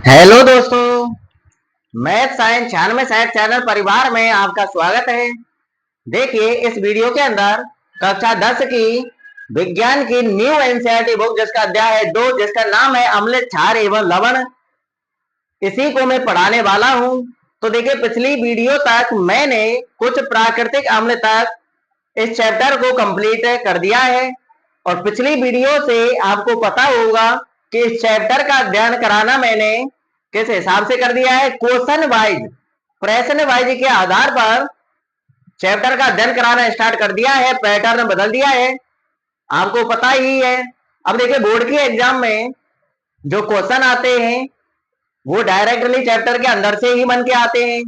Hello दोस्तों, math science 96 channel परिवार में आपका स्वागत है। देखिए इस वीडियो के अंदर कक्षा 10 की विज्ञान की न्यू एनसीईआरटी बुक जिसका अध्याय है 2 जिसका नाम है अम्ल क्षार एवं लवण, इसी को मैं पढ़ाने वाला हूं। तो देखिए पिछली वीडियो तक मैंने कुछ प्राकृतिक अम्ल तक इस चैप्टर को कंप्लीट कर दिया है और पिछली वीडियो से आपको पता होगा कि इस चैप्टर का अध्ययन कराना मैंने किस हिसाब से कर दिया है, क्वेश्चन वाइज, प्रश्न वाइज के आधार पर चैप्टर का अध्ययन कराना स्टार्ट कर दिया है, पैटर्न बदल दिया है, आपको पता ही है। अब देखिए बोर्ड के एग्जाम में जो क्वेश्चन आते हैं वो डायरेक्टली चैप्टर के अंदर से ही बन के आते हैं।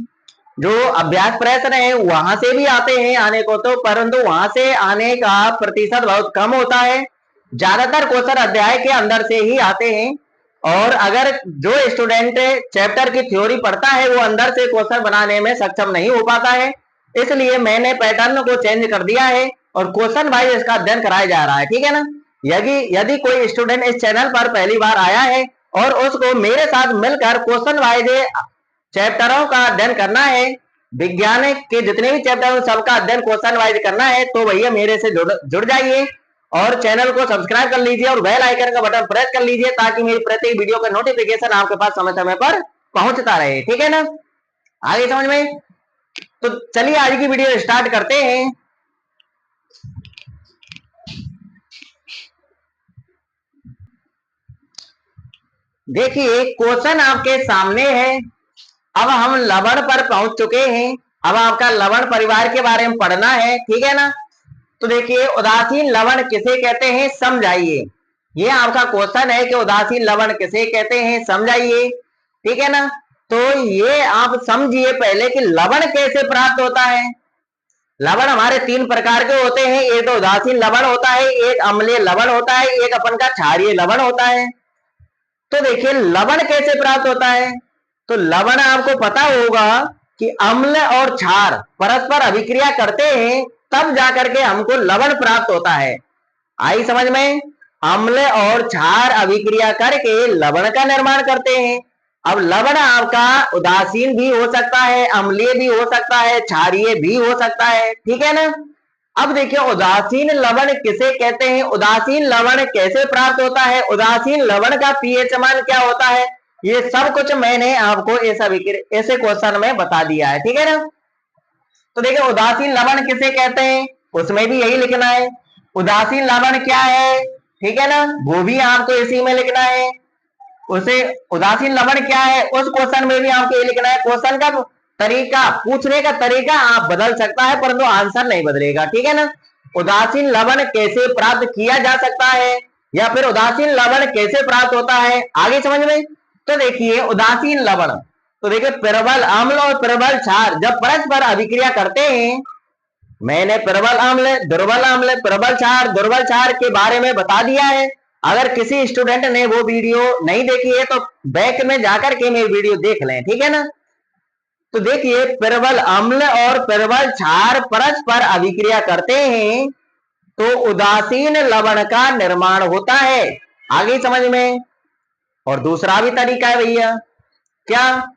जो अभ्यास प्रश्न है वहां से भी आते हैं आने को तो, परंतु वहां से आने का प्रतिशत बहुत कम होता है। ज्यादातर क्वेश्चन अध्याय के अंदर से ही आते हैं और अगर जो स्टूडेंट चैप्टर की थ्योरी पढ़ता है वो अंदर से क्वेश्चन बनाने में सक्षम नहीं हो पाता है, इसलिए मैंने पैटर्न को चेंज कर दिया है और क्वेश्चन वाइज इसका अध्ययन कराया जा रहा है, ठीक है ना। यदि कोई स्टूडेंट इस चैनल पर पहली बार आया है और उसको मेरे साथ मिलकर क्वेश्चन वाइज चैप्टरों का अध्ययन करना है, विज्ञान के जितने भी चैप्टर सबका अध्ययन क्वेश्चन वाइज करना है, तो भैया मेरे से जुड़ जाइए और चैनल को सब्सक्राइब कर लीजिए और बेल आइकन का बटन प्रेस कर लीजिए ताकि मेरी प्रत्येक वीडियो का नोटिफिकेशन आपके पास समय समय पर पहुंचता रहे, ठीक है ना। आगे समझ में? तो चलिए आज की वीडियो स्टार्ट करते हैं। देखिए क्वेश्चन आपके सामने है। अब हम लवण पर पहुंच चुके हैं। अब आपका लवण परिवार के बारे में पढ़ना है, ठीक है ना। तो देखिए उदासीन लवण किसे कहते हैं समझाइए, ये आपका क्वेश्चन है कि उदासीन लवण किसे कहते हैं समझाइए, ठीक है ना। तो ये आप समझिए पहले कि लवण कैसे प्राप्त होता है। लवण हमारे 3 प्रकार के होते हैं, एक तो उदासीन लवण होता है, एक अम्लीय लवण होता है, एक अपन का क्षारीय लवण होता है। तो देखिए लवण कैसे प्राप्त होता है। तो लवण आपको पता होगा कि अम्ल और क्षार परस्पर अभिक्रिया करते हैं तब जाकर के हमको लवण प्राप्त होता है। आई समझ में? अम्ल और क्षार अभिक्रिया करके लवण का निर्माण करते हैं। अब लवण आपका उदासीन भी हो सकता है, अम्लीय भी हो सकता है, क्षारीय भी हो सकता है, ठीक है ना। अब देखिए उदासीन लवण किसे कहते हैं, उदासीन लवण कैसे प्राप्त होता है, उदासीन लवण का पीएच मान क्या होता है, ये सब कुछ मैंने आपको ऐसे क्वेश्चन में बता दिया है, ठीक है ना। तो देखिए उदासीन लवण किसे कहते हैं उसमें भी यही लिखना है, उदासीन लवण क्या है, ठीक है ना, वो भी आपको इसी में लिखना है। उसे उदासीन लवण क्या है उस क्वेश्चन में भी आपको ये लिखना है। क्वेश्चन का तरीका, पूछने का तरीका आप बदल सकता है परंतु आंसर नहीं बदलेगा, ठीक है ना। उदासीन लवण कैसे प्राप्त किया जा सकता है या फिर उदासीन लवण कैसे प्राप्त होता है, आगे समझ में। तो देखिए उदासीन लवण, तो देखिए प्रबल अम्ल और प्रबल क्षार जब परस्पर अभिक्रिया करते हैं, मैंने प्रबल अम्ल, दुर्बल अम्ल, प्रबल क्षार, दुर्बल क्षार के बारे में बता दिया है। अगर किसी स्टूडेंट ने वो वीडियो नहीं देखी है तो बैक में जाकर के मेरी वीडियो देख लें, ठीक है ना। तो देखिए प्रबल अम्ल और प्रबल क्षार परस्पर अभिक्रिया करते हैं तो उदासीन लवण का निर्माण होता है, आगे समझ में। और दूसरा भी तरीका है भैया, क्या,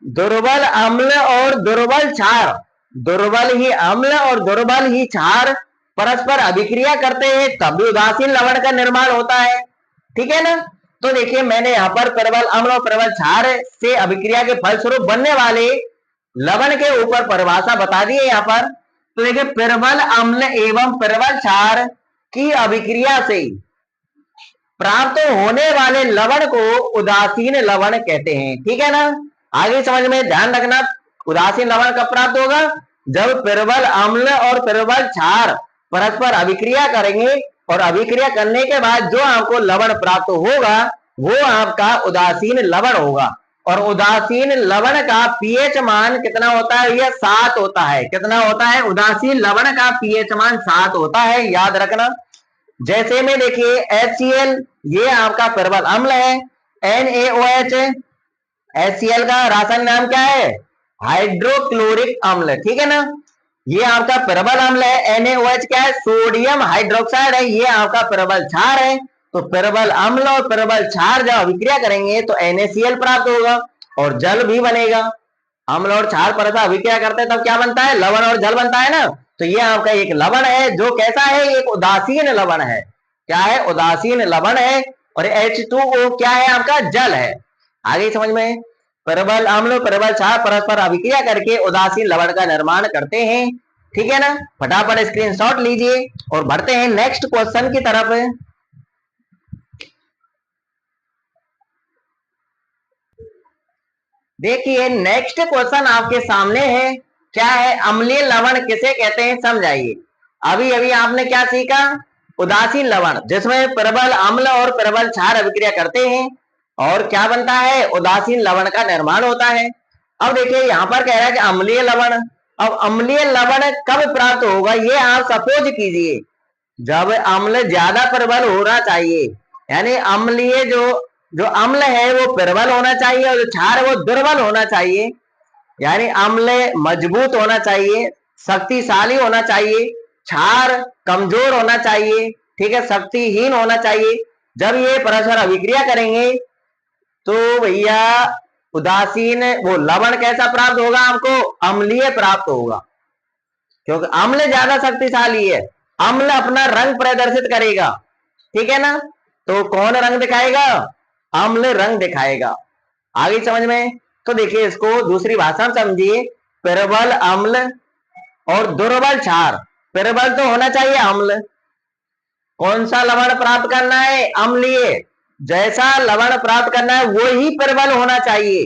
दुर्बल अम्ल और दुर्बल क्षार, दुर्बल ही अम्ल और दुर्बल ही क्षार परस्पर अभिक्रिया करते हैं तब भी उदासीन लवण का निर्माण होता है, ठीक है ना। तो देखिए मैंने यहाँ पर प्रबल अम्ल और प्रबल क्षार से अभिक्रिया के फलस्वरूप बनने वाले लवण के ऊपर परिभाषा बता दी है यहाँ पर। तो देखिए प्रबल अम्ल एवं प्रबल क्षार की अभिक्रिया से प्राप्त होने वाले लवण को उदासीन लवण कहते हैं, ठीक है ना। आगे समझ में ध्यान रखना, उदासीन लवण कब प्राप्त होगा, जब प्रबल अम्ल और प्रबल क्षार परस्पर अभिक्रिया करेंगे और अभिक्रिया करने के बाद जो आपको लवण प्राप्त होगा वो आपका उदासीन लवण होगा। और उदासीन लवण का पीएच मान कितना होता है, यह 7 होता है। कितना होता है, उदासीन लवण का पीएच मान 7 होता है, याद रखना। जैसे में देखिए HCl ये आपका प्रबल अम्ल है, NaOH HCl का रासायनिक नाम क्या है, हाइड्रोक्लोरिक अम्ल, ठीक है ना। ये आपका प्रबल अम्ल है, NaOH क्या है, सोडियम हाइड्रोक्साइड है, ये आपका प्रबल क्षार है। तो प्रबल अम्ल और प्रबल क्षार जब अभिक्रिया करेंगे तो NaCl प्राप्त होगा और जल भी बनेगा। अम्ल और क्षार परस्पर अभिक्रिया करते हैं तब क्या बनता है, लवण और जल बनता है ना। तो ये आपका एक लवण है जो कैसा है, एक उदासीन लवण है। क्या है, उदासीन लवण है। और H2O क्या है, आपका जल है। आगे समझ में, प्रबल अम्ल प्रबल क्षार परस्पर अभिक्रिया करके उदासीन लवण का निर्माण करते हैं। ठीक है ना, फटाफट स्क्रीनशॉट लीजिए और बढ़ते हैं नेक्स्ट क्वेश्चन की तरफ। देखिए नेक्स्ट क्वेश्चन आपके सामने है, क्या है, अम्लीय लवण किसे कहते हैं समझाइए। अभी अभी आपने क्या सीखा, उदासीन लवण जिसमें प्रबल अम्ल और प्रबल क्षार अभिक्रिया करते हैं और क्या बनता है, उदासीन लवण का निर्माण होता है। अब देखिए यहाँ पर कह रहा है कि अम्लीय लवण। अब अम्लीय लवण कब प्राप्त होगा, ये आप सपोज कीजिए जब अम्ल ज्यादा प्रबल होना चाहिए, यानी अम्लीय जो अम्ल है वो प्रबल होना चाहिए और जो क्षार है वो दुर्बल होना चाहिए। यानी अम्ल मजबूत होना चाहिए, शक्तिशाली होना चाहिए, क्षार कमजोर होना चाहिए, ठीक है, शक्तिहीन होना चाहिए। जब ये परस्पर अभिक्रिया करेंगे तो भैया उदासीन वो लवण कैसा प्राप्त होगा, आपको अम्लीय प्राप्त होगा, क्योंकि अम्ल ज्यादा शक्तिशाली है। अम्ल अपना रंग प्रदर्शित करेगा, ठीक है ना। तो कौन रंग दिखाएगा, अम्ल रंग दिखाएगा। आगे समझ में, तो देखिए इसको दूसरी भाषा में समझिए। प्रबल अम्ल और दुर्बल क्षार, प्रबल तो होना चाहिए अम्ल, कौन सा लवण प्राप्त करना है, अम्लीय। जैसा लवण प्राप्त करना है वो ही प्रबल होना चाहिए,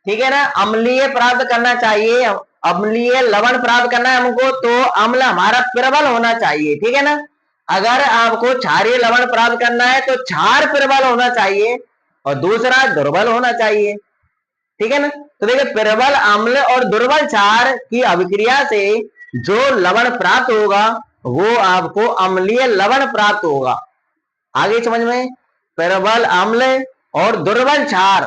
ठीक है ना। अम्लीय प्राप्त करना चाहिए, अम्लीय लवण प्राप्त करना है हमको, तो अम्ल हमारा प्रबल होना चाहिए, ठीक है ना। अगर आपको क्षारीय लवण प्राप्त करना है तो क्षार प्रबल होना चाहिए और दूसरा दुर्बल होना चाहिए, ठीक है ना। तो देखिए प्रबल अम्ल और दुर्बल क्षार की अभिक्रिया से जो लवण प्राप्त होगा वो आपको अम्लीय लवण प्राप्त होगा। आगे समझ में, प्रबल अम्ल और दुर्बल क्षार,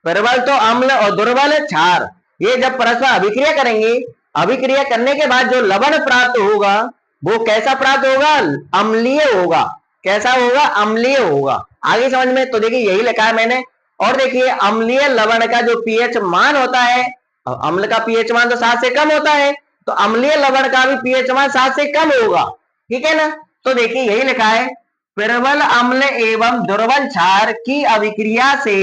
प्रबल तो अम्ल और दुर्बल क्षार, ये जब परस्पर अभिक्रिया करेंगे, अभिक्रिया करने के बाद जो लवण प्राप्त होगा वो कैसा प्राप्त होगा, अम्लीय होगा। कैसा होगा, अम्लीय होगा। आगे समझ में, तो देखिए यही लिखा है मैंने। और देखिए अम्लीय लवण का जो पीएच मान होता है, अम्ल का पीएच मान तो 7 से कम होता है, तो अम्लीय लवण का भी पीएच मान 7 से कम होगा, ठीक है ना। तो देखिए यही लिखा है, प्रबल अम्ल एवं दुर्बल क्षार की अभिक्रिया से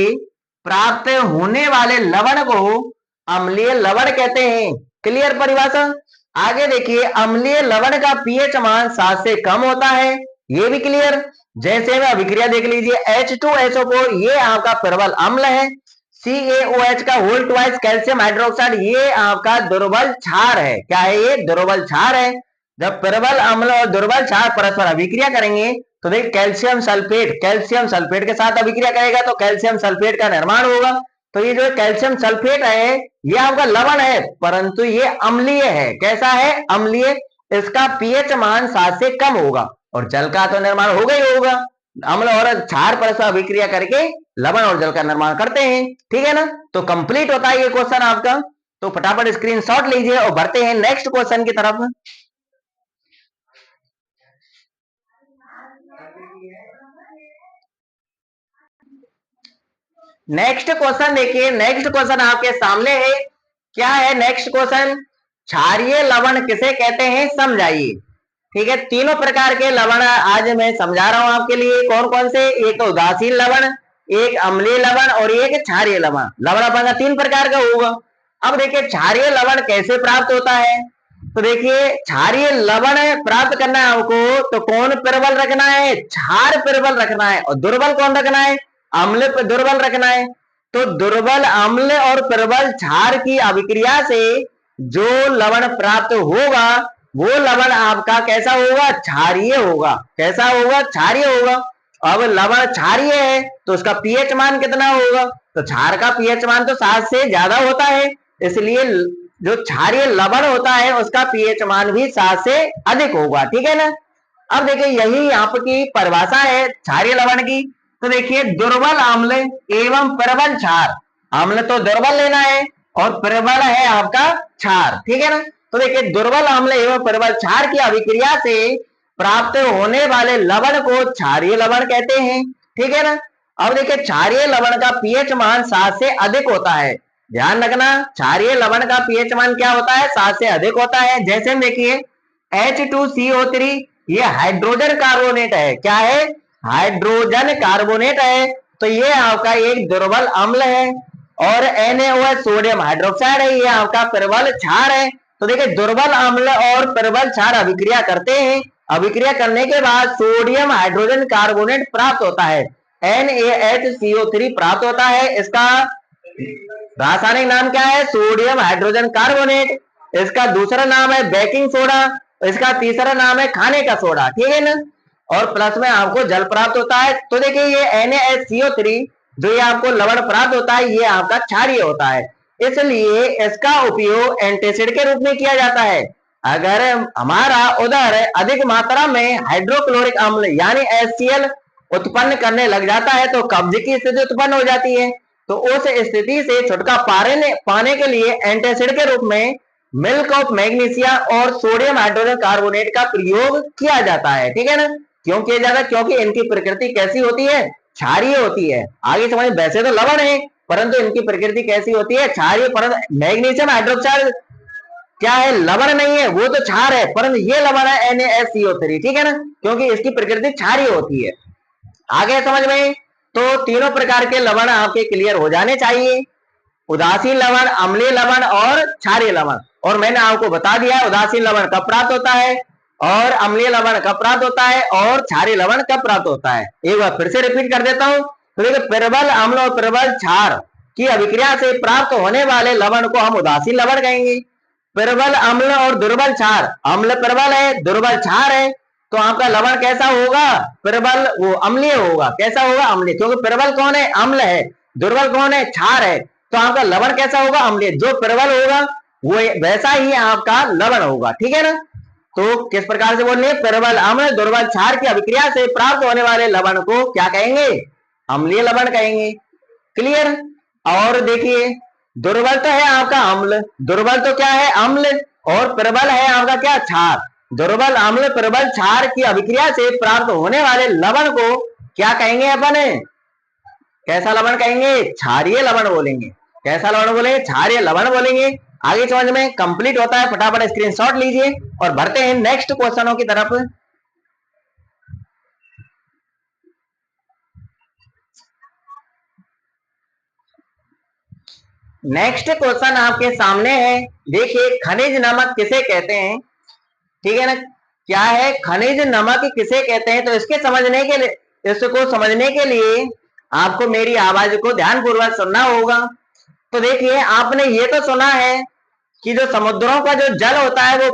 प्राप्त होने वाले लवण को अम्लीय लवण कहते हैं। क्लियर परिभाषा। आगे देखिए अम्लीय लवण का पीएच मान 7 से कम होता है, ये भी क्लियर। जैसे में अभिक्रिया देख लीजिए, H2SO4 ये आपका प्रबल अम्ल है, CaOH का होल ट्वाइस कैल्शियम हाइड्रोक्साइड ये आपका दुर्बल क्षार है। क्या है, ये दुर्बल क्षार है। जब प्रबल अम्ल और दुर्बल क्षार परस्पर अभिक्रिया करेंगे तो देख कैल्शियम सल्फेट के साथ अभिक्रिया करेगा तो कैल्शियम सल्फेट का निर्माण होगा। तो ये जो कैल्शियम सल्फेट है ये आपका लवण है, परंतु ये अम्लीय है। कैसा है, अम्लीय। इसका पीएच मान 7 से कम होगा और जल का तो निर्माण होगा ही होगा। अम्ल और क्षार परस्पर अभिक्रिया करके लवण और जल का निर्माण करते हैं, ठीक है ना। तो कंप्लीट होता है ये क्वेश्चन आपका। तो फटाफट स्क्रीनशॉट लीजिए और बढ़ते हैं नेक्स्ट क्वेश्चन की तरफ। नेक्स्ट क्वेश्चन देखिए, नेक्स्ट क्वेश्चन आपके सामने है। क्या है नेक्स्ट क्वेश्चन, क्षारीय लवण किसे कहते हैं समझाइए। ठीक है, तीनों प्रकार के लवण आज मैं समझा रहा हूं आपके लिए। कौन कौन से, एक उदासीन लवण, एक अम्लीय लवण और एक क्षारीय लवण। लवण अपन का 3 प्रकार का होगा। अब देखिए क्षारीय लवण कैसे प्राप्त होता है। तो देखिए क्षारीय लवण प्राप्त करना है हमको, तो कौन प्रबल रखना है, क्षार प्रबल रखना है, और दुर्बल कौन रखना है, अम्ल पे दुर्बल रखना है। तो दुर्बल अम्ल और प्रबल क्षार की अभिक्रिया से जो लवण प्राप्त होगा वो लवण आपका कैसा होगा, क्षारीय होगा। कैसा होगा, क्षारीय होगा। अब लवण क्षारीय है तो उसका पीएच मान कितना होगा, तो क्षार का पीएच मान तो 7 से ज्यादा होता है, इसलिए जो क्षारीय लवण होता है उसका पीएच मान भी 7 से अधिक होगा, ठीक है ना। अब देखिए यही यहाँ की परिभाषा है क्षारीय लवण की। तो देखिए दुर्बल अम्ल एवं प्रबल क्षार, अम्ल तो दुर्बल लेना है और प्रबल है आपका क्षार, ठीक है ना। तो देखिए दुर्बल अम्ल एवं प्रबल क्षार की अभिक्रिया से प्राप्त होने वाले लवण को क्षारीय लवण कहते हैं। ठीक है ना। अब देखिए क्षारीय लवण का पीएच मान 7 से अधिक होता है। ध्यान रखना, क्षारीय लवण का पीएच मान क्या होता है? 7 से अधिक होता है। जैसे देखिए H2CO3 ये हाइड्रोजन कार्बोनेट है। क्या है? हाइड्रोजन कार्बोनेट है। तो ये आपका एक दुर्बल अम्ल है। और NaOH सोडियम हाइड्रोक्साइड है, ये आपका प्रबल क्षार है। तो देखिए दुर्बल अम्ल और प्रबल क्षार अभिक्रिया करते हैं। अभिक्रिया करने के बाद सोडियम हाइड्रोजन कार्बोनेट प्राप्त होता है, NaHCO3 प्राप्त होता है। इसका रासायनिक नाम क्या है? Sodium hydrogen carbonate. इसका दूसरा नाम है बेकिंग सोडा। इसका तीसरा नाम है खाने का सोडा। ठीक है ना। और प्लस में आपको जल प्राप्त होता है। तो देखिए ये NaHCO3 जो ये आपको लवण प्राप्त होता है, ये आपका क्षारीय होता है। इसलिए इसका उपयोग एंटीसिड के रूप में किया जाता है। अगर हमारा उधर अधिक मात्रा में हाइड्रोक्लोरिक अम्ल यानी HCl उत्पन्न करने लग जाता है तो कब्ज की स्थिति उत्पन्न हो जाती है। तो उस स्थिति से छुटकारा पाने के लिए एंटासिड के रूप में मिल्क ऑफ मैग्नीशिया और सोडियम हाइड्रोजन कार्बोनेट का प्रयोग किया जाता है। ठीक है ना। क्यों किया जाता है? क्योंकि इनकी प्रकृति कैसी होती है? क्षारीय होती है। आगे समझ, वैसे तो लवण है परंतु इनकी प्रकृति कैसी होती है? क्षारीय। परंतु मैग्नीशियम हाइड्रोक्साइड क्या है? लवण नहीं है, वो तो क्षार है, परंतु ये लवण है NaCO3। ठीक है ना। क्योंकि इसकी प्रकृति क्षारीय होती है। आगे समझ में। तो तीनों प्रकार के लवण आपके क्लियर हो जाने चाहिए, उदासीन लवण, अम्लीय लवण और क्षारीय लवण। और मैंने आपको बता दिया है उदासीन लवण कब प्राप्त होता है और अम्लीय लवण कब प्राप्त होता है और क्षारीय लवण कब प्राप्त होता है। एक बार फिर से रिपीट कर देता हूं। तो देखिए प्रबल अम्ल और प्रबल क्षार की अभिक्रिया से प्राप्त होने वाले लवण को हम उदासीन लवण कहेंगे। प्रबल अम्ल और दुर्बल क्षार, अम्ल प्रबल है, दुर्बल क्षार है, तो आपका लवण कैसा होगा? प्रबल, वो अम्लीय होगा। कैसा होगा? अम्लीय। क्योंकि प्रबल कौन है? अम्ल है। दुर्बल कौन है? क्षार है। तो आपका लवण कैसा होगा? अम्लीय। जो प्रबल होगा वो वैसा ही आपका लवण होगा। ठीक है ना। तो किस प्रकार से बोलने? प्रबल अम्ल दुर्बल क्षार की अभिक्रिया से प्राप्त होने वाले लवण को क्या कहेंगे? अम्लीय लवण कहेंगे। क्लियर। और देखिए दुर्बल तो है आपका अम्ल, दुर्बल तो क्या है? अम्ल। और प्रबल है आपका क्या? क्षार। दुर्बल अम्ल प्रबल क्षार की अभिक्रिया से प्राप्त होने वाले लवण को क्या कहेंगे अपन? कैसा लवण कहेंगे? क्षारीय लवण बोलेंगे। कैसा लवण बोलेंगे? क्षारीय लवण बोलेंगे। आगे समझ में कंप्लीट होता है। फटाफट स्क्रीनशॉट लीजिए और बढ़ते हैं नेक्स्ट क्वेश्चनों की तरफ। नेक्स्ट क्वेश्चन आपके सामने है। देखिए खनिज नमक किसे कहते हैं? ठीक है ना। क्या है? खनिज नमक किसे कहते हैं? तो इसके समझने के लिए, इसको समझने के लिए आपको मेरी आवाज को ध्यानपूर्वक सुनना होगा। तो देखिए आपने ये तो सुना है कि जो समुद्रों का जो जल होता है वो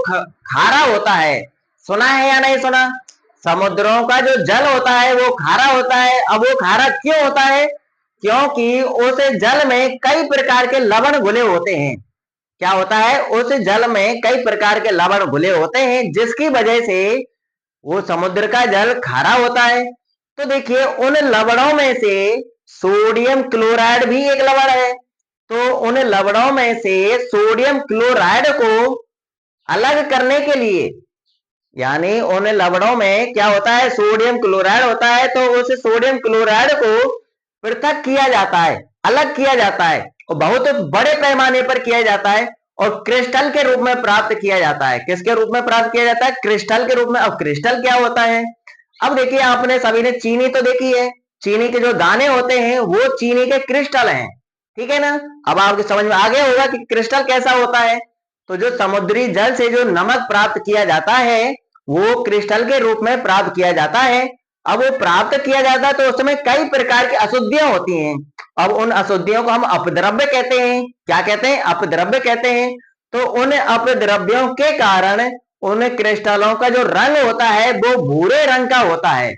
खारा होता है। सुना है या नहीं सुना? समुद्रों का जो जल होता है वो खारा होता है। अब वो खारा क्यों होता है? क्योंकि उस जल में कई प्रकार के लवण घुले होते हैं। क्या होता है? उस जल में कई प्रकार के लवण घुले होते हैं जिसकी वजह से वो समुद्र का जल खारा होता है। तो देखिए उन लवणों में से सोडियम क्लोराइड भी एक लवण है। तो उन लवणों में से सोडियम क्लोराइड को अलग करने के लिए, यानी उन लवणों में क्या होता है? सोडियम क्लोराइड होता है। तो उस सोडियम क्लोराइड को पृथक किया जाता है, अलग किया जाता है और बहुत बड़े पैमाने पर किया जाता है और क्रिस्टल के रूप में प्राप्त किया जाता है। किसके रूप में प्राप्त किया जाता है? क्रिस्टल के रूप में। अब क्रिस्टल क्या होता है? अब देखिए आपने सभी ने चीनी तो देखी है, चीनी के जो दाने होते हैं वो चीनी के क्रिस्टल हैं। ठीक है ना। अब आपको समझ में आ गया होगा कि क्रिस्टल कैसा होता है। तो जो समुद्री जल से जो नमक प्राप्त किया जाता है वो क्रिस्टल के रूप में प्राप्त किया जाता है। अब वो प्राप्त किया जाता है तो उसमें कई प्रकार की अशुद्धियां होती हैं। अब उन अशुद्धियों को हम अपद्रव्य कहते हैं। क्या कहते हैं? अपद्रव्य कहते हैं। तो उन अपद्रव्यों के कारण उन क्रिस्टलों का जो रंग होता है वो भूरे रंग का होता है।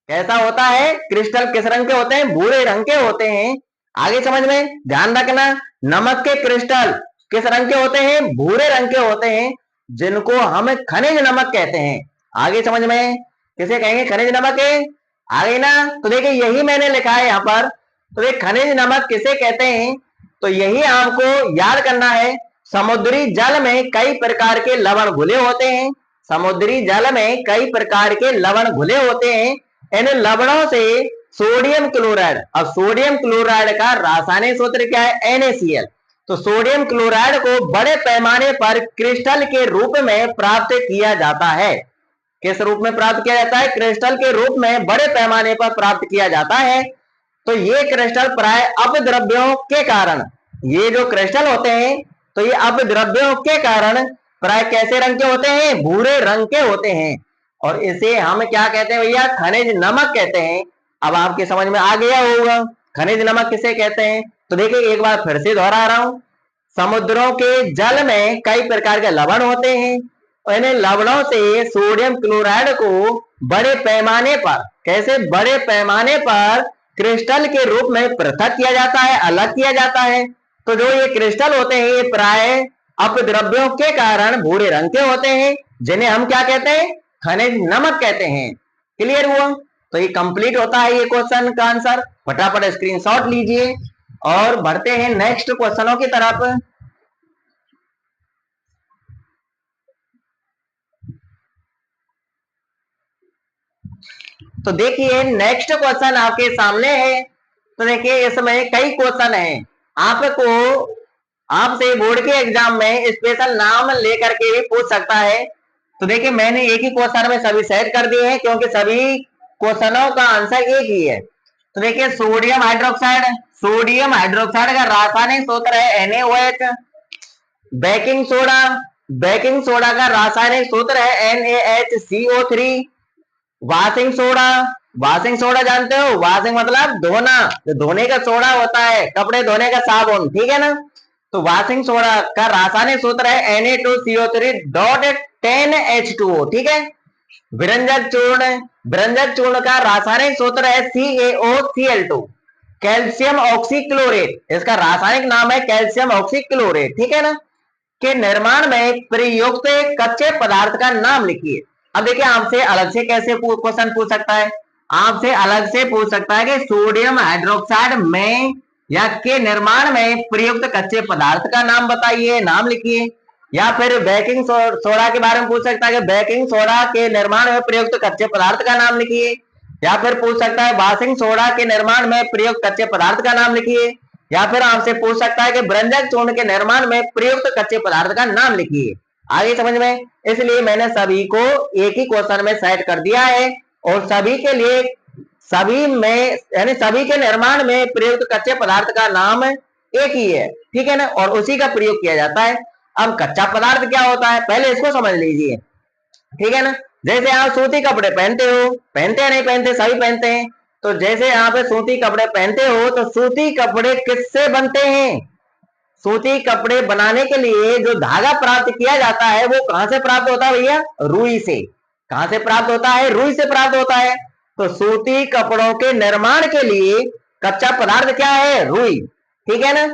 कैसा होता है? क्रिस्टल किस रंग के होते हैं? भूरे रंग के होते हैं। आगे समझ में ध्यान रखना, नमक के क्रिस्टल किस रंग के होते हैं? भूरे रंग के होते हैं, जिनको हम खनिज नमक कहते हैं। आगे समझ में किसे कहेंगे? खनिज नमक है। आगे ना। तो देखिए यही मैंने लिखा है यहाँ पर। तो देखिए खनिज नमक किसे कहते हैं? तो यही आपको याद करना है। समुद्री जल में कई प्रकार के लवण घुले होते हैं समुद्री जल में कई प्रकार के लवण घुले होते हैं। इन लवणों से सोडियम क्लोराइड, अब सोडियम क्लोराइड का रासायनिक सूत्र क्या है? NaCl। तो सोडियम क्लोराइड को बड़े पैमाने पर क्रिस्टल के रूप में प्राप्त किया जाता है। किस रूप में प्राप्त किया जाता है? क्रिस्टल के रूप में बड़े पैमाने पर प्राप्त किया जाता है। तो ये क्रिस्टल प्राय अपद्रव्यों के कारण, ये जो क्रिस्टल होते हैं तो ये अपद्रव्यों के कारण प्राय कैसे रंग के होते हैं? भूरे रंग के होते हैं। और इसे हम क्या कहते हैं भैया? खनिज नमक कहते हैं। अब आपके समझ में आ गया होगा खनिज नमक किसे कहते हैं। तो देखिए एक बार फिर से दोहरा रहा हूं, समुद्रों के जल में कई प्रकार के लवण होते हैं और इन लवणों से सोडियम क्लोराइड को बड़े पैमाने पर, कैसे? बड़े पैमाने पर क्रिस्टल के रूप में पृथक किया जाता है, अलग किया जाता है। तो जो ये क्रिस्टल होते हैं ये प्राय अपद्रव्यों के कारण भूरे रंग के होते हैं, जिन्हें हम क्या कहते हैं? खनिज नमक कहते हैं। क्लियर हुआ? तो ये कंप्लीट होता है ये क्वेश्चन का आंसर। फटाफट स्क्रीनशॉट लीजिए और बढ़ते हैं नेक्स्ट क्वेश्चनों की तरफ। तो देखिए नेक्स्ट क्वेश्चन आपके सामने है। तो देखिए इसमें कई क्वेश्चन हैं, आपको आपसे बोर्ड के एग्जाम में स्पेशल नाम लेकर के भी पूछ सकता है। तो देखिए मैंने एक ही क्वेश्चन में सभी सेट कर दिए हैं क्योंकि सभी क्वेश्चनों का आंसर एक ही है। तो देखिए सोडियम हाइड्रोक्साइड, सोडियम हाइड्रोक्साइड का रासायनिक सूत्र है NaOH। Baking soda, baking soda का रासायनिक सूत्र है NaHCO3। Washing soda, washing soda जानते हो? वॉशिंग मतलब धोना, जो धोने का सोडा होता है, कपड़े धोने का साबुन, ठीक है ना। तो वॉशिंग सोडा का रासायनिक सूत्र है Na2CO3.10H2O, ठीक है। विरंजक चूर्ण, विरंजक चूर्ण का रासायनिक सूत्र है CaOCl2। कैल्शियम ऑक्सीक्लोरेट, इसका रासायनिक नाम है कैल्शियम ऑक्सीक्लोरेट, ठीक है ना। के निर्माण में प्रयुक्त कच्चे पदार्थ का नाम लिखिए। अब देखिए आपसे अलग से कैसे क्वेश्चन पूछ सकता है, आपसे अलग से पूछ सकता है कि सोडियम हाइड्रोक्साइड में या के निर्माण में प्रयुक्त कच्चे पदार्थ का नाम बताइए, नाम लिखिए। या फिर बेकिंग सोडा के बारे में पूछ सकता है कि बेकिंग सोडा के निर्माण में प्रयुक्त कच्चे पदार्थ का नाम लिखिए। या फिर पूछ सकता है वॉशिंग सोडा के निर्माण में प्रयुक्त कच्चे पदार्थ का नाम लिखिए। या फिर आपसे पूछ सकता है कि विरंजक चूर्ण के निर्माण में प्रयुक्त कच्चे पदार्थ का नाम लिखिए। आगे समझ में? इसलिए मैंने सभी को एक ही क्वेश्चन में सेट कर दिया है और सभी के लिए, सभी में यानी सभी के निर्माण में प्रयुक्त कच्चे पदार्थ का नाम एक ही है, ठीक है ना, और उसी का प्रयोग किया जाता है। अब कच्चा पदार्थ क्या होता है पहले इसको समझ लीजिए, ठीक है ना। जैसे आप सूती कपड़े पहनते हो, पहनते हैं नहीं पहनते? सभी पहनते हैं। तो जैसे आप सूती कपड़े पहनते हो तो सूती कपड़े किससे बनते हैं? सूती कपड़े बनाने के लिए जो धागा प्राप्त किया जाता है वो कहां से प्राप्त होता है भैया? रुई से। कहां से प्राप्त होता है? रुई से प्राप्त होता है। तो सूती कपड़ों के निर्माण के लिए कच्चा पदार्थ क्या है? रुई, ठीक है ना।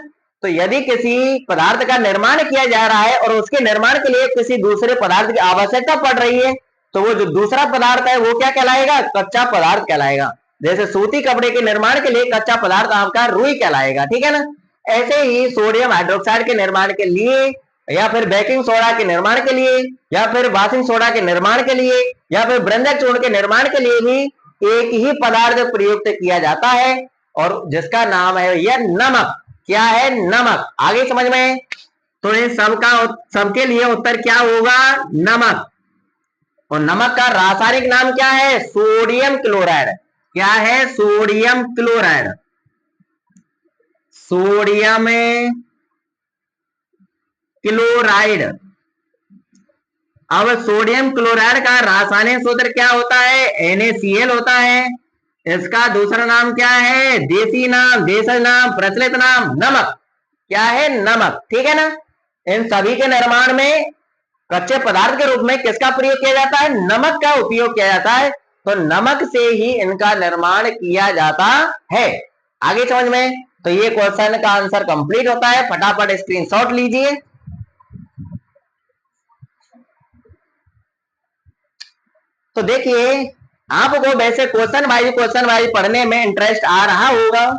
तो यदि किसी पदार्थ का निर्माण किया जा रहा है और उसके निर्माण के लिए किसी दूसरे पदार्थ की आवश्यकता पड़ रही है तो वो जो दूसरा पदार्थ है वो क्या कहलाएगा? कच्चा पदार्थ कहलाएगा। जैसे सूती कपड़े के निर्माण के लिए कच्चा पदार्थ आपका रुई कहलाएगा, ठीक है ना। ऐसे ही सोडियम हाइड्रोक्साइड के निर्माण के लिए या फिर बेकिंग सोडा के निर्माण के लिए या फिर वॉशिंग सोडा के निर्माण के लिए या फिर विरंजक चूर्ण के निर्माण के लिए भी एक ही पदार्थ प्रयुक्त किया जाता है और जिसका नाम है भैया नमक। क्या है? नमक। आगे समझ में? तो इन सबके लिए उत्तर क्या होगा? नमक। और नमक का रासायनिक नाम क्या है? Sodium chloride. क्या है? Sodium chloride. Sodium chloride. अब सोडियम क्लोराइड का रासायनिक सूत्र क्या होता है? NaCl होता है। इसका दूसरा नाम क्या है? देसी नाम, देशज नाम, प्रचलित नाम नमक। क्या है? नमक, ठीक है ना। इन सभी के निर्माण में कच्चे पदार्थ के रूप में किसका प्रयोग किया जाता है? नमक का उपयोग किया जाता है। तो नमक से ही इनका निर्माण किया जाता है। आगे समझ में? तो ये क्वेश्चन का आंसर कंप्लीट होता है। फटाफट स्क्रीनशॉट लीजिए। तो देखिए आपको वैसे क्वेश्चन वाइज पढ़ने में इंटरेस्ट आ रहा होगा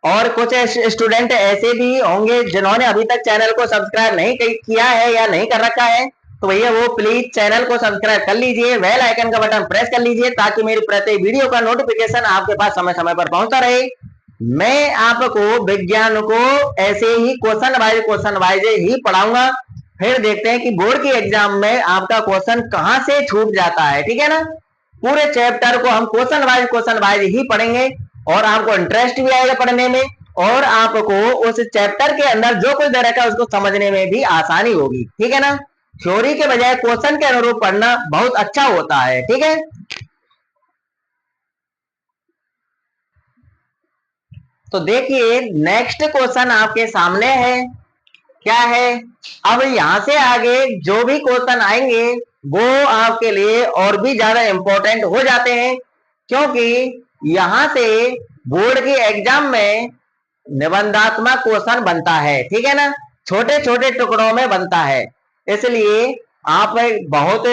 और कुछ स्टूडेंट ऐसे भी होंगे जिन्होंने अभी तक चैनल को सब्सक्राइब नहीं किया है या नहीं कर रखा है। तो भैया वो प्लीज चैनल को सब्सक्राइब कर लीजिए, बेल आइकन का बटन प्रेस कर लीजिए ताकि मेरी प्रत्येक वीडियो का नोटिफिकेशन आपके पास समय समय पर पहुंचता रहे। मैं आपको विज्ञान को ऐसे ही क्वेश्चन वाइज ही पढ़ाऊंगा। फिर देखते हैं कि बोर्ड की एग्जाम में आपका क्वेश्चन कहां से छूट जाता है। ठीक है ना, पूरे चैप्टर को हम क्वेश्चन वाइज ही पढ़ेंगे और आपको इंटरेस्ट भी आएगा पढ़ने में और आपको उस चैप्टर के अंदर जो कुछ दे रखा है उसको समझने में भी आसानी होगी। ठीक है ना, थ्योरी के बजाय क्वेश्चन के अनुरूप पढ़ना बहुत अच्छा होता है। ठीक है, तो देखिए नेक्स्ट क्वेश्चन आपके सामने है, क्या है। अब यहां से आगे जो भी क्वेश्चन आएंगे वो आपके लिए और भी ज्यादा इंपॉर्टेंट हो जाते हैं, क्योंकि यहां से बोर्ड की एग्जाम में निबंधात्मक क्वेश्चन बनता है। ठीक है ना, छोटे छोटे टुकड़ों में बनता है, इसलिए आप बहुत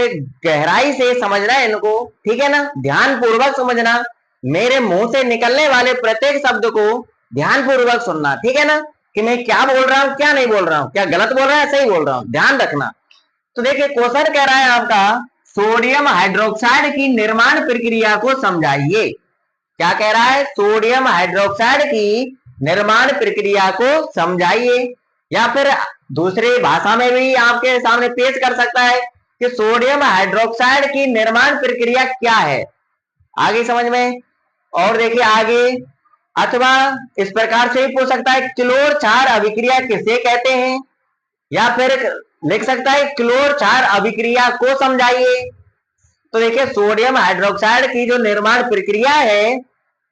गहराई से समझना है इनको। ठीक है ना, ध्यान पूर्वक समझना, मेरे मुंह से निकलने वाले प्रत्येक शब्द को ध्यान पूर्वक सुनना। ठीक है ना, कि मैं क्या बोल रहा हूं क्या नहीं बोल रहा हूं, क्या गलत बोल रहा है सही बोल रहा हूं, ध्यान रखना। तो देखिए क्वेश्चन कह रहा है आपका सोडियम हाइड्रोक्साइड की निर्माण प्रक्रिया को समझाइए। क्या कह रहा है, सोडियम हाइड्रोक्साइड की निर्माण प्रक्रिया को समझाइए, या फिर दूसरी भाषा में भी आपके सामने पेश कर सकता है कि सोडियम हाइड्रोक्साइड की निर्माण प्रक्रिया क्या है, आगे समझ में। और देखिए आगे, अथवा इस प्रकार से भी पूछ सकता है क्लोर क्षार अभिक्रिया किसे कहते हैं, या फिर लिख सकता है क्लोर क्षार अभिक्रिया को समझाइए। तो देखिए सोडियम हाइड्रोक्साइड की जो निर्माण प्रक्रिया है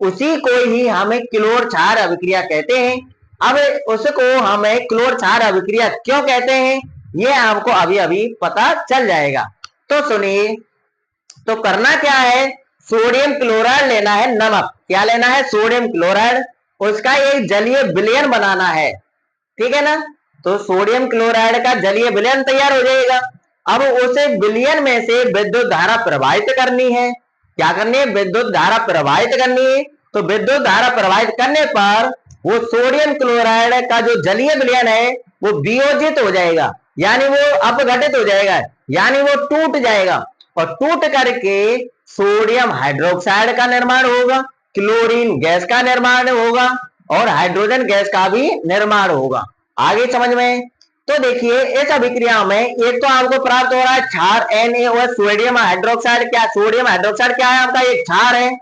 उसी को ही हमें क्लोर क्षार अभिक्रिया कहते हैं। अब उसको हमें क्लोर क्षार अभिक्रिया क्यों कहते हैं ये आपको अभी अभी पता चल जाएगा। तो सुनिए, तो करना क्या है, सोडियम क्लोराइड लेना है, नमक क्या लेना है, सोडियम क्लोराइड, उसका एक जलीय विलयन बनाना है। ठीक है ना, तो सोडियम क्लोराइड का जलीय विलयन तैयार हो जाएगा। अब उसे विलयन में से विद्युत धारा प्रवाहित करनी है। क्या करनी है, विद्युत धारा प्रवाहित करनी है। तो विद्युत धारा प्रवाहित करने पर वो सोडियम क्लोराइड का जो जलीय विलयन है वो वियोजित हो जाएगा, यानी वो अपघटित हो जाएगा, यानी वो टूट जाएगा और टूट करके सोडियम हाइड्रोक्साइड का निर्माण होगा, क्लोरीन गैस का निर्माण होगा और हाइड्रोजन गैस का भी निर्माण होगा। आगे समझ में। तो देखिए इस अभिक्रिया में एक तो आपको प्राप्त हो रहा है क्षार NaOH, सोडियम हाइड्रोक्साइड। क्या सोडियम हाइड्रोक्साइड क्या है आपका, एक क्षार है,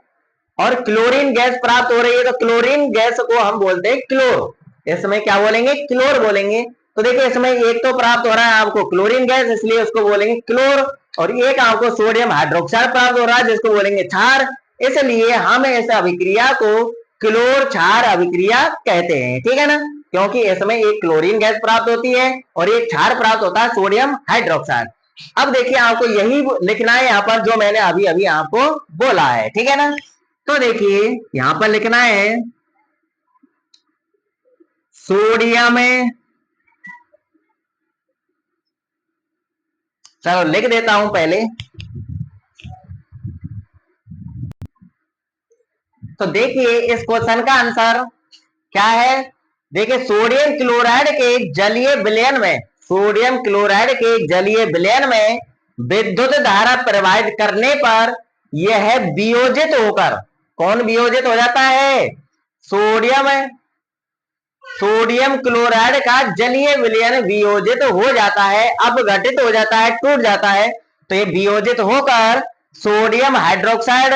और क्लोरीन गैस प्राप्त हो रही है। तो क्लोरीन गैस को हम बोलते हैं क्लोर, इसमें क्या बोलेंगे, क्लोर बोलेंगे। तो देखिए इसमें एक तो प्राप्त हो रहा है आपको क्लोरीन गैस, इसलिए उसको बोलेंगे क्लोर, और एक आपको सोडियम हाइड्रोक्साइड प्राप्त हो रहा है जिसको बोलेंगे क्षार, इसलिए हम इस अभिक्रिया को क्लोर क्षार अभिक्रिया कहते हैं। ठीक है ना, क्योंकि इसमें एक क्लोरीन गैस प्राप्त होती है और एक क्षार प्राप्त होता है सोडियम हाइड्रोक्साइड। अब देखिए आपको यही लिखना है यहाँ पर जो मैंने अभी अभी आपको बोला है। ठीक है ना, तो देखिए यहां पर लिखना है सोडियम, चलो लिख देता हूं पहले। तो देखिए इस क्वेश्चन का आंसर क्या है, देखिए सोडियम क्लोराइड के जलीय विलयन में, सोडियम क्लोराइड के जलीय विलयन में विद्युत धारा प्रवाहित करने पर यह वियोजित होकर, कौन वियोजित हो जाता है, सोडियम, सोडियम क्लोराइड का जलीय विलयन वियोजित हो जाता है, अपघटित हो जाता है, टूट जाता है। तो ये वियोजित होकर सोडियम हाइड्रोक्साइड,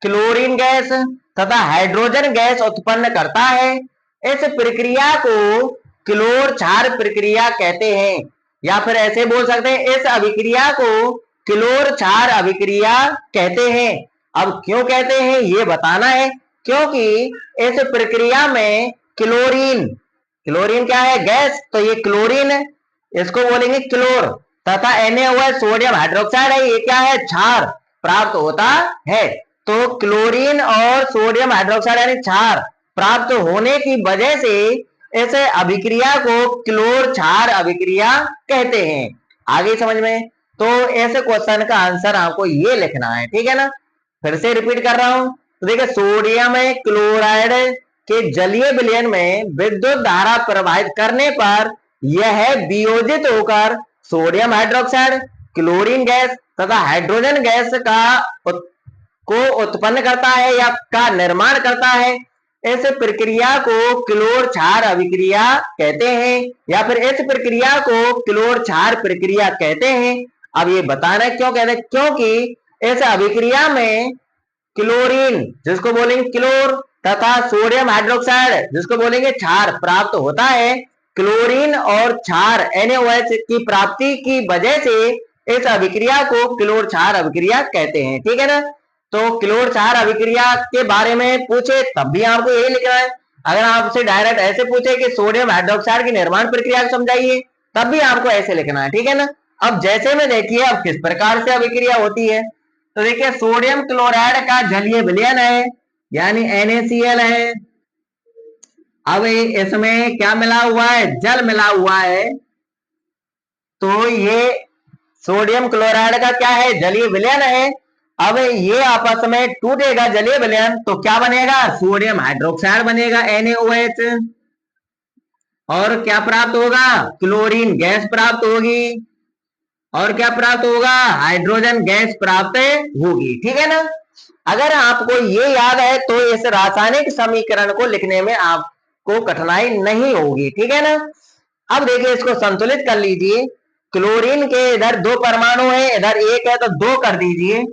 क्लोरीन गैस तथा हाइड्रोजन गैस उत्पन्न करता है। इस प्रक्रिया को क्लोर क्षार प्रक्रिया कहते हैं, या फिर ऐसे बोल सकते हैं इस अभिक्रिया को क्लोर क्षार अभिक्रिया कहते हैं। अब क्यों कहते हैं ये बताना है, क्योंकि इस प्रक्रिया में क्लोरीन, क्लोरीन क्या है, गैस, तो ये क्लोरीन इसको बोलेंगे क्लोर, तथा NaOH सोडियम हाइड्रोक्साइड है, ये क्या है, क्षार प्राप्त होता है। तो क्लोरीन और सोडियम हाइड्रोक्साइड यानी क्षार प्राप्त होने की वजह से इस अभिक्रिया को क्लोर क्षार अभिक्रिया कहते हैं। आगे समझ में। तो ऐसे क्वेश्चन का आंसर आपको ये लिखना है। ठीक है ना, फिर से रिपीट कर रहा हूं। तो देखिए सोडियम क्लोराइड के जलीय विलयन में विद्युत धारा प्रवाहित करने पर यह वियोजित होकर सोडियम हाइड्रोक्साइड, क्लोरीन गैस तथा हाइड्रोजन गैस को उत्पन्न करता है या का निर्माण करता है। इस प्रक्रिया को क्लोर क्षार अभिक्रिया कहते हैं या फिर इस प्रक्रिया को क्लोर क्षार प्रक्रिया कहते हैं। अब ये बताना क्यों कहते हैं, क्योंकि इस अभिक्रिया में क्लोरीन जिसको बोलेंगे क्लोर तथा सोडियम हाइड्रोक्साइड जिसको बोलेंगे क्षार प्राप्त होता है। क्लोरीन और क्षार NaOH की प्राप्ति की वजह से इस अभिक्रिया को क्लोर क्षार अभिक्रिया कहते हैं। ठीक है ना। तो क्लोर क्षार अभिक्रिया के बारे में पूछे तब भी आपको यही लिखना है। अगर आपसे डायरेक्ट ऐसे पूछे कि सोडियम हाइड्रोक्साइड की निर्माण प्रक्रिया समझाइए तब भी आपको ऐसे लिखना है। ठीक है ना। अब जैसे में देखिए अब किस प्रकार से अभिक्रिया होती है। तो देखिए सोडियम क्लोराइड का जलीय विलयन है यानी NaCl है। अब इसमें क्या मिला हुआ है, जल मिला हुआ है। तो ये सोडियम क्लोराइड का क्या है, जलीय विलयन है। अब ये आपस में टूटेगा जलीय विलयन तो क्या बनेगा, सोडियम हाइड्रोक्साइड बनेगा NaOH। और क्या प्राप्त होगा, क्लोरीन गैस प्राप्त होगी। और क्या प्राप्त होगा, हाइड्रोजन गैस प्राप्त होगी। ठीक है ना। अगर आपको ये याद है तो इस रासायनिक समीकरण को लिखने में आपको कठिनाई नहीं होगी। ठीक है ना। अब देखिए इसको संतुलित कर लीजिए। क्लोरीन के इधर 2 परमाणु है, इधर 1 है तो 2 कर दीजिए।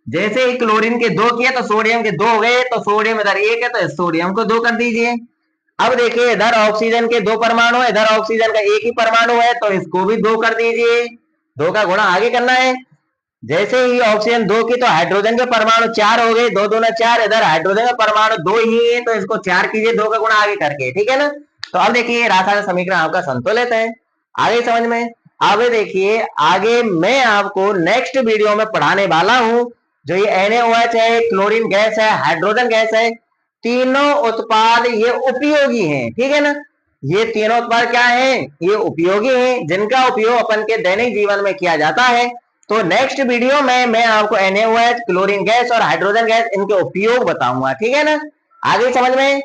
जैसे ही क्लोरीन के 2 किए तो सोडियम के 2 हो गए, तो सोडियम इधर 1 है तो इस सोडियम को 2 कर दीजिए। अब देखिए इधर ऑक्सीजन के 2 परमाणु है, इधर ऑक्सीजन का 1 ही परमाणु है तो इसको भी 2 कर दीजिए। 2 का गुणा आगे करना है। जैसे ही ऑक्सीजन 2 की तो हाइड्रोजन के परमाणु 4 हो गए, 2 दूना 4। इधर हाइड्रोजन का परमाणु 2 ही है तो इसको 4 कीजिए, 2 का गुणा आगे करके। ठीक है ना। तो अब देखिए रासायनिक समीकरण आपका संतुलित है। आगे समझ में। अब देखिए आगे मैं आपको नेक्स्ट वीडियो में पढ़ाने वाला हूं जो ये NaOH है, क्लोरीन गैस है, हाइड्रोजन गैस है, तीनों उत्पाद ये उपयोगी हैं। ठीक है ना। ये तीनों उत्पाद क्या है, ये उपयोगी हैं जिनका उपयोग अपन के दैनिक जीवन में किया जाता है। तो नेक्स्ट वीडियो में मैं आपको NaOH, क्लोरीन गैस और हाइड्रोजन गैस इनके उपयोग बताऊंगा। ठीक है ना। आगे समझ में।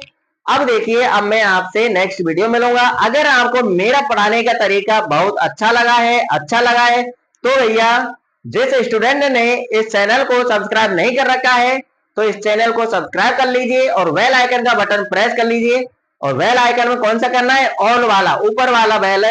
अब देखिए अब मैं आपसे नेक्स्ट वीडियो मिलूंगा। अगर आपको मेरा पढ़ाने का तरीका बहुत अच्छा लगा है तो भैया जिस स्टूडेंट ने इस चैनल को सब्सक्राइब नहीं कर रखा है तो इस चैनल को सब्सक्राइब कर लीजिए और बेल आइकन का बटन प्रेस कर लीजिए। और बेल आइकन में कौन सा करना है, ऑल वाला, ऊपर वाला बेल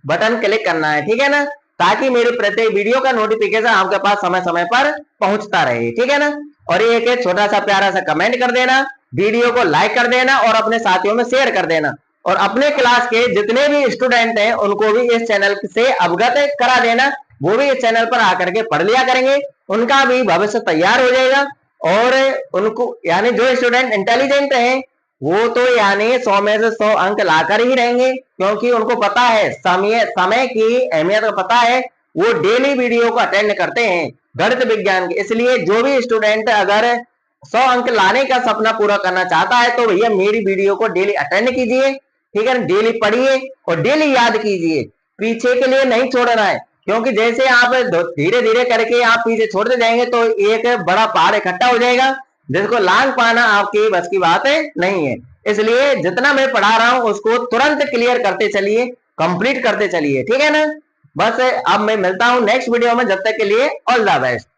बटन क्लिक करना है। ठीक है ना। ताकि मेरे प्रत्येक वीडियो का नोटिफिकेशन आपके पास समय समय पर पहुंचता रहे। ठीक है ना। और ये एक छोटा सा प्यारा सा कमेंट कर देना, वीडियो को लाइक कर देना और अपने साथियों में शेयर कर देना। और अपने क्लास के जितने भी स्टूडेंट हैं उनको भी इस चैनल से अवगत करा देना। वो भी इस चैनल पर आकर के पढ़ लिया करेंगे, उनका भी भविष्य तैयार हो जाएगा। और उनको यानी जो स्टूडेंट इंटेलिजेंट हैं वो तो यानी 100 में से 100 अंक लाकर ही रहेंगे, क्योंकि उनको पता है समय की अहमियत का पता है। वो डेली वीडियो को अटेंड करते हैं गणित विज्ञान के। इसलिए जो भी स्टूडेंट अगर 100 अंक लाने का सपना पूरा करना चाहता है तो भैया मेरी वीडियो को डेली अटेंड कीजिए। ठीक है। डेली पढ़िए और डेली याद कीजिए, पीछे के लिए नहीं छोड़ना है। क्योंकि जैसे आप धीरे धीरे करके आप पीछे छोड़ते जाएंगे तो एक बड़ा पहाड़ इकट्ठा हो जाएगा जिसको लांग पाना आपकी बस की बात नहीं है। इसलिए जितना मैं पढ़ा रहा हूं उसको तुरंत क्लियर करते चलिए, कंप्लीट करते चलिए। ठीक है ना। बस अब मैं मिलता हूं नेक्स्ट वीडियो में, जब तक के लिए ऑल द बेस्ट।